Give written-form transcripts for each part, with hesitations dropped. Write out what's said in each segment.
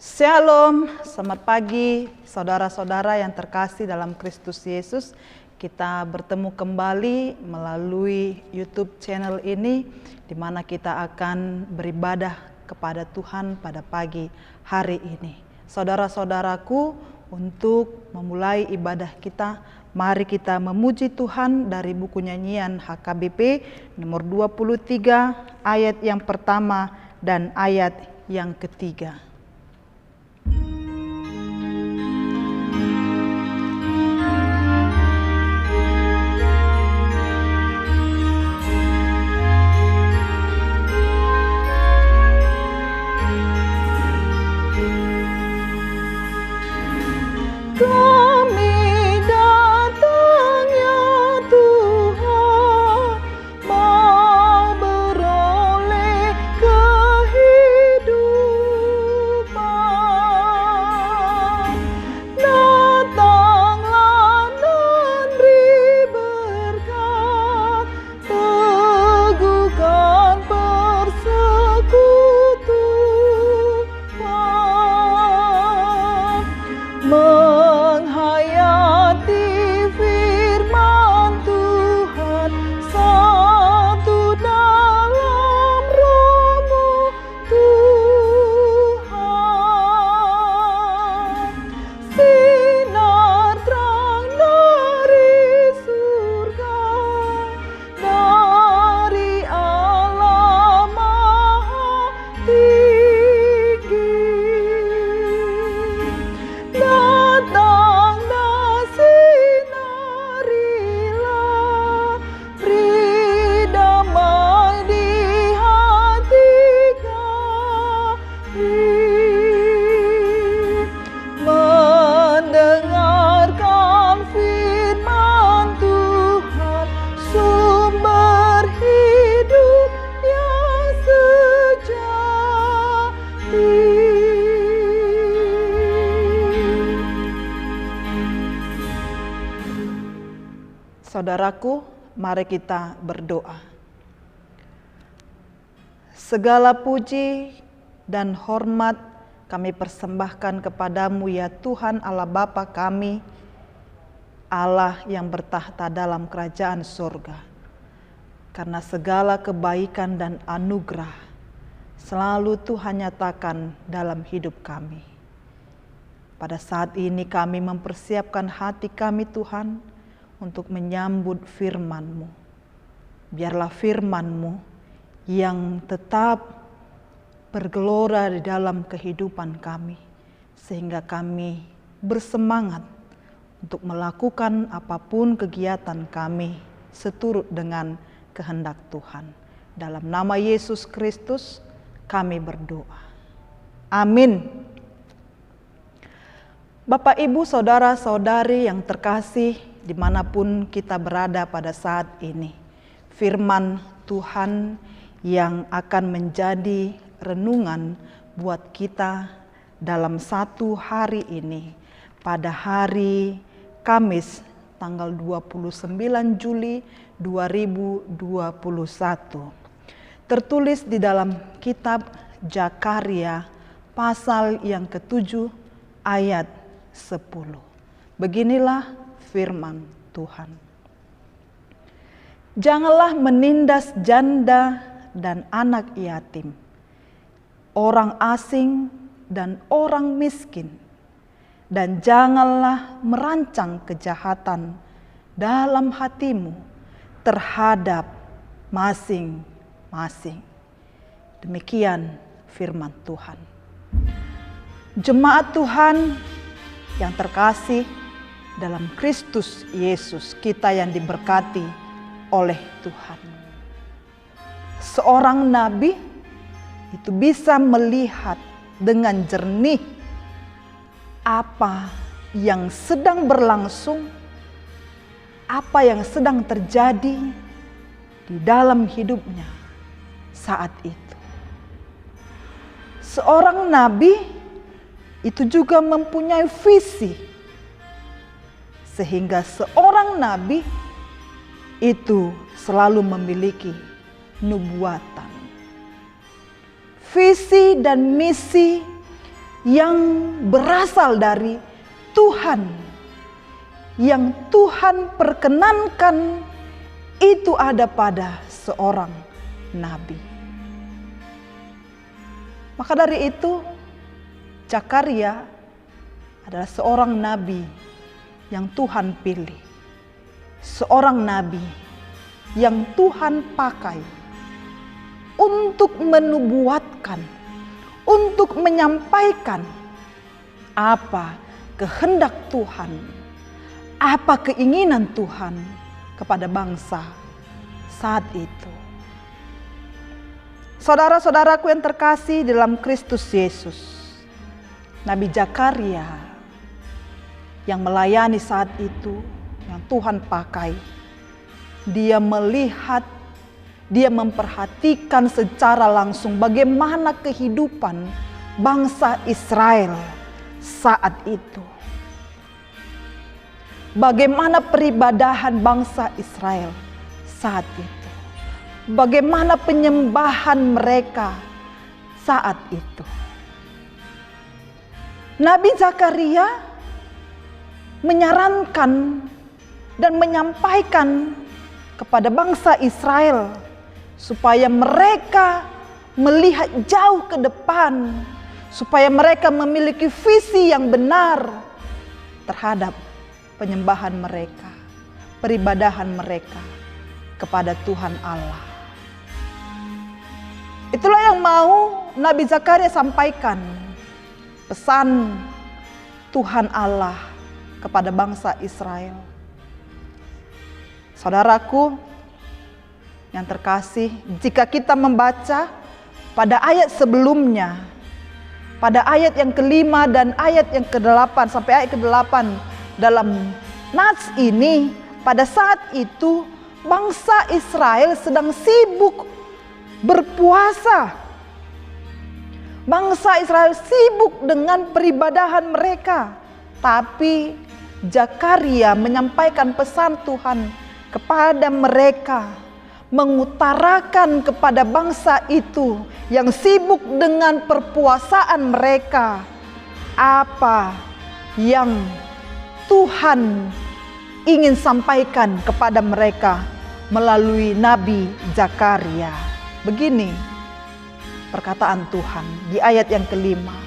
Shalom, selamat pagi saudara-saudara yang terkasih dalam Kristus Yesus. Kita bertemu kembali melalui YouTube channel ini, di mana kita akan beribadah kepada Tuhan pada pagi hari ini. Saudara-saudaraku, untuk memulai ibadah kita, mari kita memuji Tuhan dari buku nyanyian HKBP nomor 23 ayat yang pertama dan ayat yang ketiga. Saudaraku, mari kita berdoa. Segala puji dan hormat kami persembahkan kepadamu ya Tuhan Allah Bapa kami, Allah yang bertahta dalam kerajaan surga. Karena segala kebaikan dan anugerah selalu Tuhan nyatakan dalam hidup kami. Pada saat ini kami mempersiapkan hati kami Tuhan, untuk menyambut firman-Mu. Biarlah firman-Mu yang tetap bergelora di dalam kehidupan kami, sehingga kami bersemangat untuk melakukan apapun kegiatan kami seturut dengan kehendak Tuhan. Dalam nama Yesus Kristus kami berdoa. Amin. Bapak, Ibu, saudara-saudari yang terkasih, dimanapun kita berada pada saat ini, firman Tuhan yang akan menjadi renungan buat kita dalam satu hari ini, pada hari Kamis tanggal 29 Juli 2021. Tertulis di dalam kitab Zakaria pasal yang ke-7 ayat 10. Beginilah firman Tuhan. Janganlah menindas janda dan anak yatim, orang asing dan orang miskin, dan janganlah merancang kejahatan dalam hatimu terhadap masing-masing. Demikian firman Tuhan. Jemaat Tuhan yang terkasih dalam Kristus Yesus, kita yang diberkati oleh Tuhan. Seorang nabi itu bisa melihat dengan jernih apa yang sedang berlangsung, apa yang sedang terjadi di dalam hidupnya saat itu. Seorang nabi itu juga mempunyai visi, sehingga seorang nabi itu selalu memiliki nubuatan. Visi dan misi yang berasal dari Tuhan, yang Tuhan perkenankan itu ada pada seorang nabi. Maka dari itu, Zakaria adalah seorang nabi yang Tuhan pilih. Seorang nabi yang Tuhan pakai untuk menubuatkan, untuk menyampaikan apa kehendak Tuhan, apa keinginan Tuhan kepada bangsa saat itu. Saudara-saudaraku yang terkasih dalam Kristus Yesus, Nabi Zakaria yang melayani saat itu, yang Tuhan pakai, dia melihat, dia memperhatikan secara langsung bagaimana kehidupan bangsa Israel saat itu. Bagaimana peribadahan bangsa Israel saat itu. Bagaimana penyembahan mereka saat itu. Nabi Zakaria menyarankan dan menyampaikan kepada bangsa Israel supaya mereka melihat jauh ke depan, supaya mereka memiliki visi yang benar terhadap penyembahan mereka, peribadahan mereka kepada Tuhan Allah. Itulah yang mau Nabi Zakaria sampaikan, pesan Tuhan Allah kepada bangsa Israel. Saudaraku yang terkasih, jika kita membaca pada ayat sebelumnya, pada ayat yang ke-5 dan ayat yang ke-8 sampai ayat ke-8 dalam nats ini, pada saat itu bangsa Israel sedang sibuk berpuasa. Bangsa Israel sibuk dengan peribadahan mereka. Tapi Zakaria menyampaikan pesan Tuhan kepada mereka, mengutarakan kepada bangsa itu yang sibuk dengan perpuasaan mereka, apa yang Tuhan ingin sampaikan kepada mereka melalui Nabi Zakaria. Begini perkataan Tuhan di ayat yang ke-5.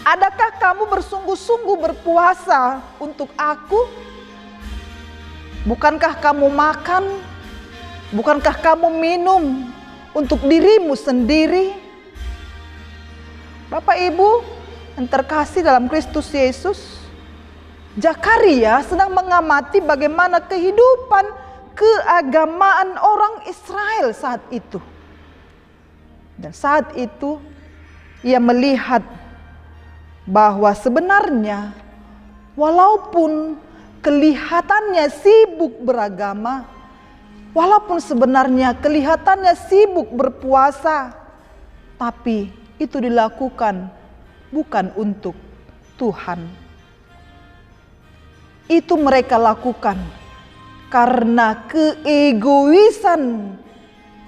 Adakah kamu bersungguh-sungguh berpuasa untuk aku? Bukankah kamu makan? Bukankah kamu minum untuk dirimu sendiri? Bapak Ibu yang terkasih dalam Kristus Yesus, Zakaria sedang mengamati bagaimana kehidupan keagamaan orang Israel saat itu. Dan saat itu ia melihat bahwa sebenarnya walaupun kelihatannya sibuk beragama, walaupun sebenarnya kelihatannya sibuk berpuasa, tapi itu dilakukan bukan untuk Tuhan. Itu mereka lakukan karena keegoisan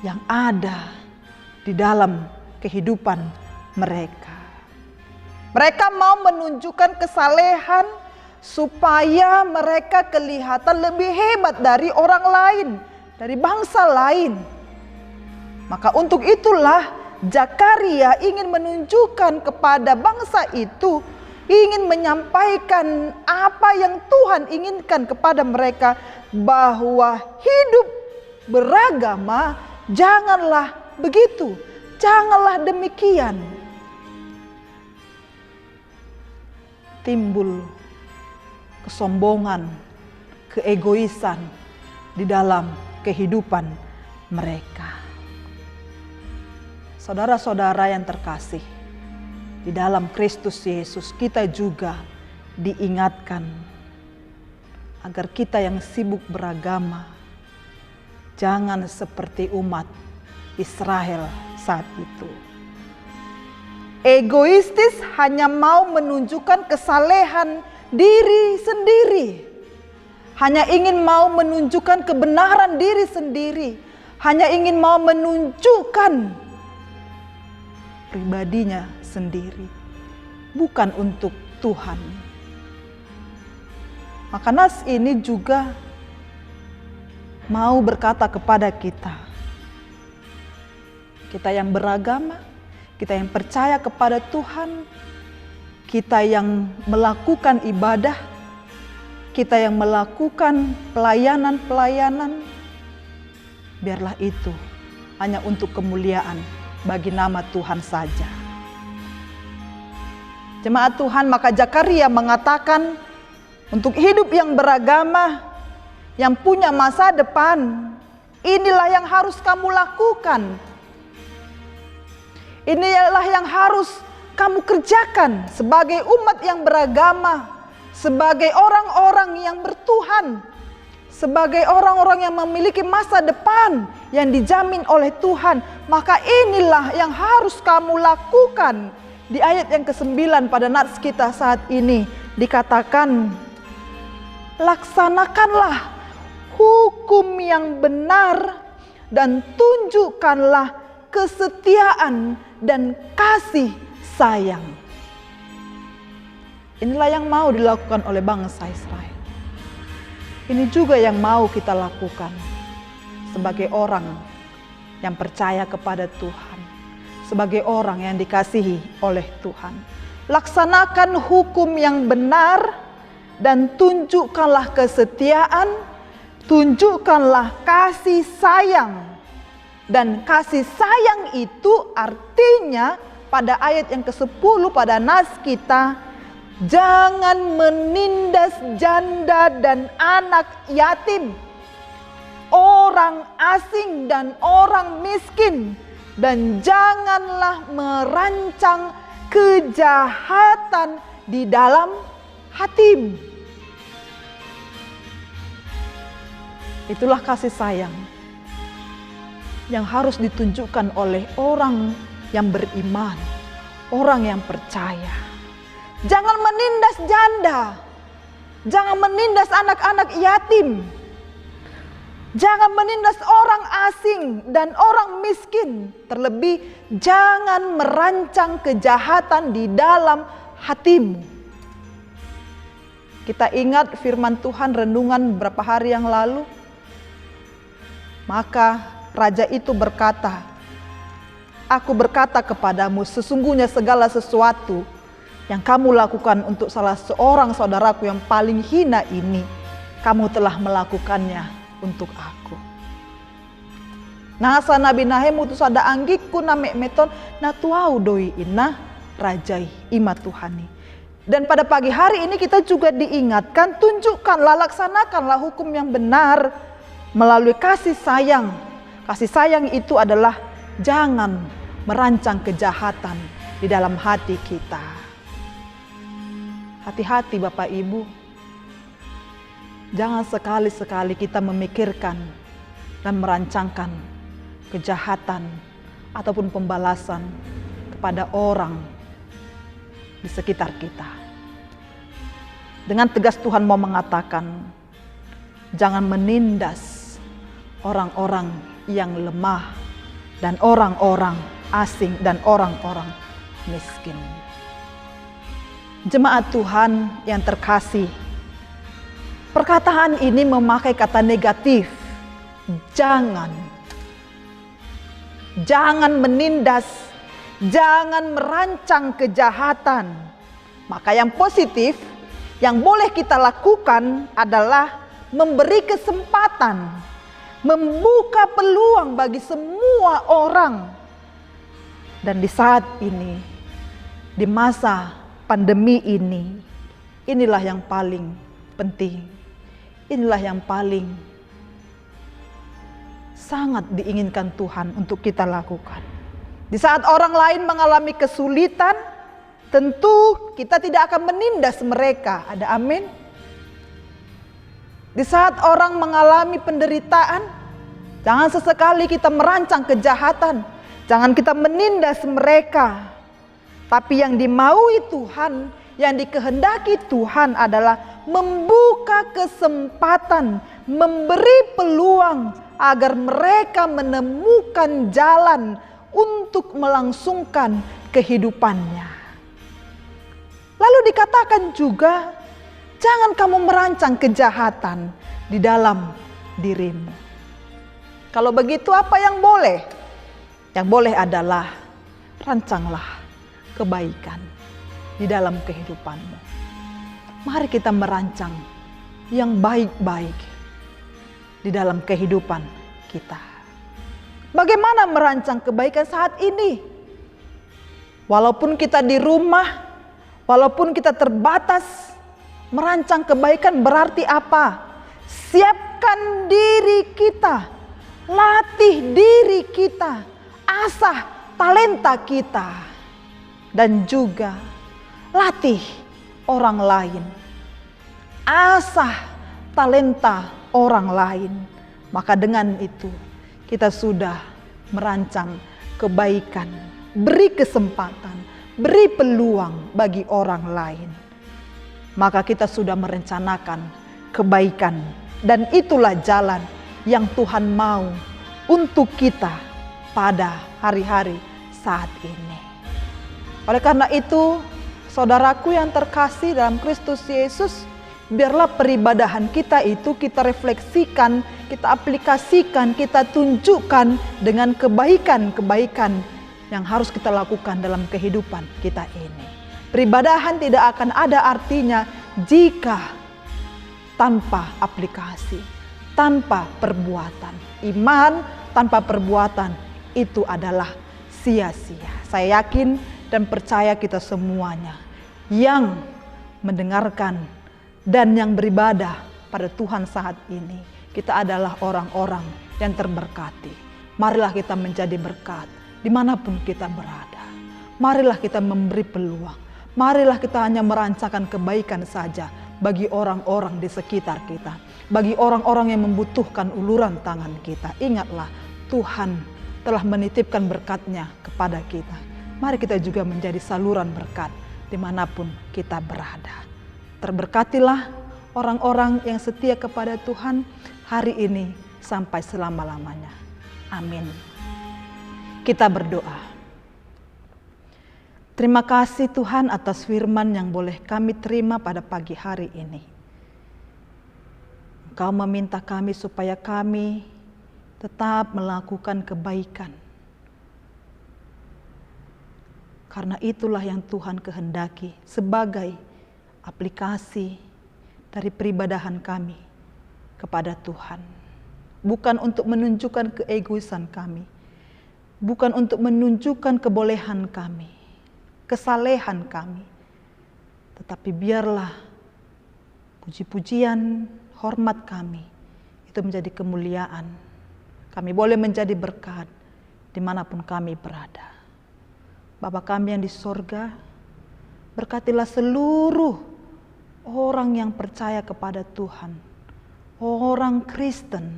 yang ada di dalam kehidupan mereka. Mereka mau menunjukkan kesalehan supaya mereka kelihatan lebih hebat dari orang lain, dari bangsa lain. Maka untuk itulah Zakaria ingin menunjukkan kepada bangsa itu, ingin menyampaikan apa yang Tuhan inginkan kepada mereka, bahwa hidup beragama janganlah begitu, janganlah demikian. Timbul kesombongan, keegoisan di dalam kehidupan mereka. Saudara-saudara yang terkasih, di dalam Kristus Yesus kita juga diingatkan agar kita yang sibuk beragama jangan seperti umat Israel saat itu. Egoistis, hanya mau menunjukkan kesalehan diri sendiri. Hanya ingin mau menunjukkan kebenaran diri sendiri. Hanya ingin mau menunjukkan pribadinya sendiri, bukan untuk Tuhan. Maka nas ini juga mau berkata kepada kita yang beragama, kita yang percaya kepada Tuhan, kita yang melakukan ibadah, kita yang melakukan pelayanan-pelayanan, biarlah itu hanya untuk kemuliaan bagi nama Tuhan saja. Jemaat Tuhan, maka Zakaria mengatakan, untuk hidup yang beragama, yang punya masa depan, inilah yang harus kamu lakukan. Inilah yang harus kamu kerjakan sebagai umat yang beragama, sebagai orang-orang yang bertuhan, sebagai orang-orang yang memiliki masa depan yang dijamin oleh Tuhan. Maka inilah yang harus kamu lakukan. Di ayat yang ke-9 pada nats kita saat ini dikatakan, laksanakanlah hukum yang benar dan tunjukkanlah kesetiaan dan kasih sayang. Inilah yang mau dilakukan oleh bangsa Israel. Ini juga yang mau kita lakukan sebagai orang yang percaya kepada Tuhan, sebagai orang yang dikasihi oleh Tuhan. Laksanakan hukum yang benar dan tunjukkanlah kesetiaan, tunjukkanlah kasih sayang. Dan kasih sayang itu artinya pada ayat yang ke-10 pada nas kita, jangan menindas janda dan anak yatim, orang asing dan orang miskin, dan janganlah merancang kejahatan di dalam hatimu. Itulah kasih sayang yang harus ditunjukkan oleh orang yang beriman, orang yang percaya. Jangan menindas janda, jangan menindas anak-anak yatim, jangan menindas orang asing dan orang miskin. Terlebih jangan merancang kejahatan di dalam hatimu. Kita ingat firman Tuhan renungan beberapa hari yang lalu. Maka raja itu berkata, aku berkata kepadamu, sesungguhnya segala sesuatu yang kamu lakukan untuk salah seorang saudaraku yang paling hina ini, kamu telah melakukannya untuk aku. Nasa nabi nahem utus ada anggiku namek meton natuau doi ina rajai ima Tuhani. Dan pada pagi hari ini kita juga diingatkan, tunjukkanlah, laksanakanlah hukum yang benar melalui kasih sayang. Kasih sayang itu adalah jangan merancang kejahatan di dalam hati kita. Hati-hati Bapak Ibu. Jangan sekali-sekali kita memikirkan dan merancangkan kejahatan ataupun pembalasan kepada orang di sekitar kita. Dengan tegas Tuhan mau mengatakan, jangan menindas orang-orang yang lemah dan orang-orang asing dan orang-orang miskin. Jemaat Tuhan yang terkasih, perkataan ini memakai kata negatif. Jangan menindas, jangan merancang kejahatan. Maka yang positif yang boleh kita lakukan adalah memberi kesempatan, membuka peluang bagi semua orang. Dan di saat ini, di masa pandemi ini, inilah yang paling penting. Inilah yang paling sangat diinginkan Tuhan untuk kita lakukan. Di saat orang lain mengalami kesulitan, tentu kita tidak akan menindas mereka. Ada amin? Di saat orang mengalami penderitaan, jangan sesekali kita merancang kejahatan. Jangan kita menindas mereka. Tapi yang dimaui Tuhan, yang dikehendaki Tuhan adalah membuka kesempatan, memberi peluang agar mereka menemukan jalan untuk melangsungkan kehidupannya. Lalu dikatakan juga, jangan kamu merancang kejahatan di dalam dirimu. Kalau begitu apa yang boleh? Yang boleh adalah rancanglah kebaikan di dalam kehidupanmu. Mari kita merancang yang baik-baik di dalam kehidupan kita. Bagaimana merancang kebaikan saat ini? Walaupun kita di rumah, walaupun kita terbatas, merancang kebaikan berarti apa? Siapkan diri kita, latih diri kita, asah talenta kita, dan juga latih orang lain. Asah talenta orang lain. Maka dengan itu kita sudah merancang kebaikan. Beri kesempatan, beri peluang bagi orang lain. Maka kita sudah merencanakan kebaikan. Dan itulah jalan yang Tuhan mau untuk kita pada hari-hari saat ini. Oleh karena itu, saudaraku yang terkasih dalam Kristus Yesus, biarlah peribadahan kita itu kita refleksikan, kita aplikasikan, kita tunjukkan dengan kebaikan-kebaikan yang harus kita lakukan dalam kehidupan kita ini. Peribadahan tidak akan ada artinya jika tanpa aplikasi, tanpa perbuatan. Iman tanpa perbuatan itu adalah sia-sia. Saya yakin dan percaya kita semuanya yang mendengarkan dan yang beribadah pada Tuhan saat ini, kita adalah orang-orang yang terberkati. Marilah kita menjadi berkat dimanapun kita berada. Marilah kita memberi peluang. Marilah kita hanya merancangkan kebaikan saja bagi orang-orang di sekitar kita. Bagi orang-orang yang membutuhkan uluran tangan kita. Ingatlah, Tuhan telah menitipkan berkat-Nya kepada kita. Mari kita juga menjadi saluran berkat dimanapun kita berada. Terberkatilah orang-orang yang setia kepada Tuhan hari ini sampai selama-lamanya. Amin. Kita berdoa. Terima kasih Tuhan atas firman yang boleh kami terima pada pagi hari ini. Engkau meminta kami supaya kami tetap melakukan kebaikan. Karena itulah yang Tuhan kehendaki sebagai aplikasi dari peribadahan kami kepada Tuhan. Bukan untuk menunjukkan keegoisan kami. Bukan untuk menunjukkan kebolehan kami, kesalehan kami. Tetapi biarlah puji-pujian, hormat kami itu menjadi kemuliaan. Kami boleh menjadi berkat dimanapun kami berada. Bapa kami yang di sorga, berkatilah seluruh orang yang percaya kepada Tuhan, orang Kristen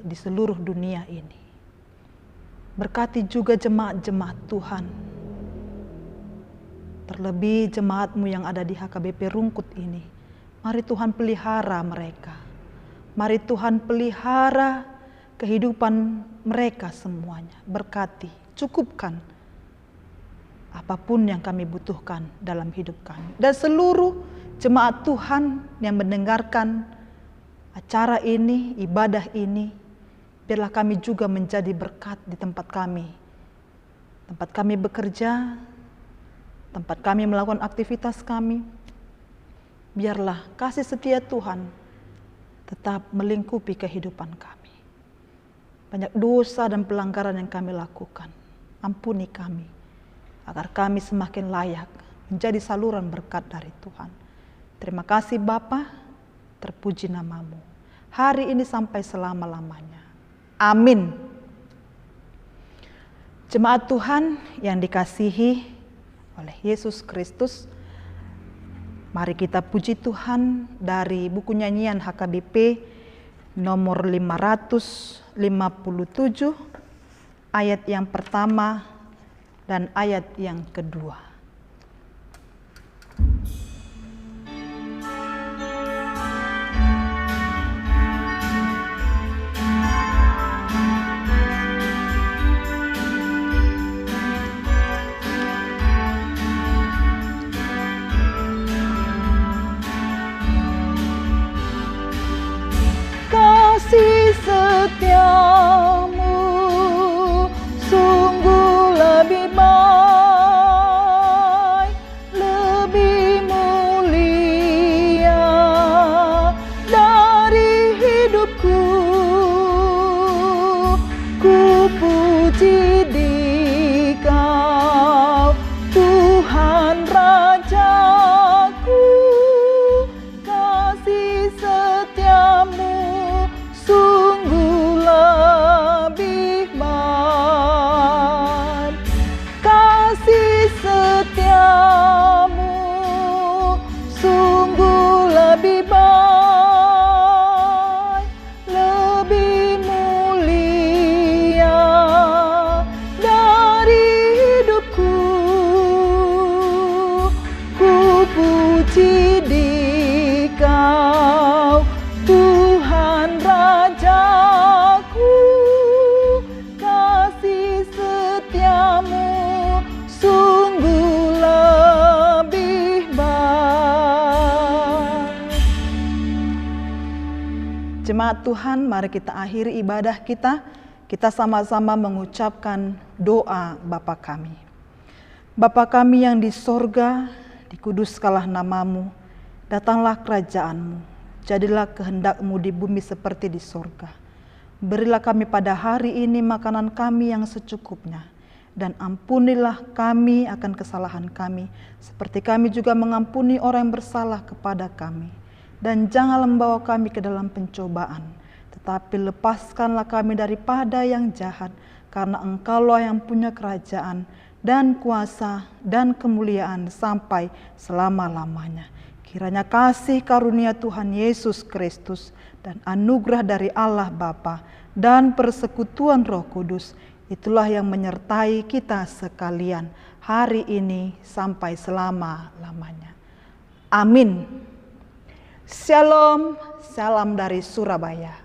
di seluruh dunia ini. Berkati juga jemaat-jemaat Tuhan, terlebih jemaat-Mu yang ada di HKBP Rungkut ini. Mari Tuhan pelihara mereka. Mari Tuhan pelihara kehidupan mereka semuanya. Berkati, cukupkan apapun yang kami butuhkan dalam hidup kami. Dan seluruh jemaat Tuhan yang mendengarkan acara ini, ibadah ini, biarlah kami juga menjadi berkat di tempat kami. Tempat kami bekerja, tempat kami melakukan aktivitas kami. Biarlah kasih setia Tuhan tetap melingkupi kehidupan kami. Banyak dosa dan pelanggaran yang kami lakukan. Ampuni kami, agar kami semakin layak menjadi saluran berkat dari Tuhan. Terima kasih Bapa, terpuji nama-Mu. Hari ini sampai selama-lamanya. Amin. Jemaat Tuhan yang dikasihi oleh Yesus Kristus, mari kita puji Tuhan dari buku nyanyian HKBP nomor 557, ayat yang pertama dan ayat yang kedua. setiamu sungguh lebih baik, lebih mulia dari hidupku. Ku puji di Kau, Tuhan Rajaku, kasih setiamu sungguh lebih baik. Kasih setiamu sungguh lebih baik, lebih mulia dari hidupku. Ku puji di Kau, Tuhan Rajaku, kasih setiamu sungguh lebih baik. Jemaat Tuhan, mari kita akhiri ibadah kita. Kita sama-sama mengucapkan doa Bapa kami. Bapa kami yang di sorga, dikuduskanlah namamu, datanglah kerajaan-Mu, jadilah kehendak-Mu di bumi seperti di sorga. Berilah kami pada hari ini makanan kami yang secukupnya, dan ampunilah kami akan kesalahan kami, seperti kami juga mengampuni orang yang bersalah kepada kami. Dan janganlah membawa kami ke dalam pencobaan, tetapi lepaskanlah kami daripada yang jahat, karena Engkaulah yang punya kerajaan dan kuasa dan kemuliaan sampai selama-lamanya. Kiranya kasih karunia Tuhan Yesus Kristus dan anugerah dari Allah Bapa dan persekutuan Roh Kudus, itulah yang menyertai kita sekalian hari ini sampai selama-lamanya. Amin. Shalom, salam dari Surabaya.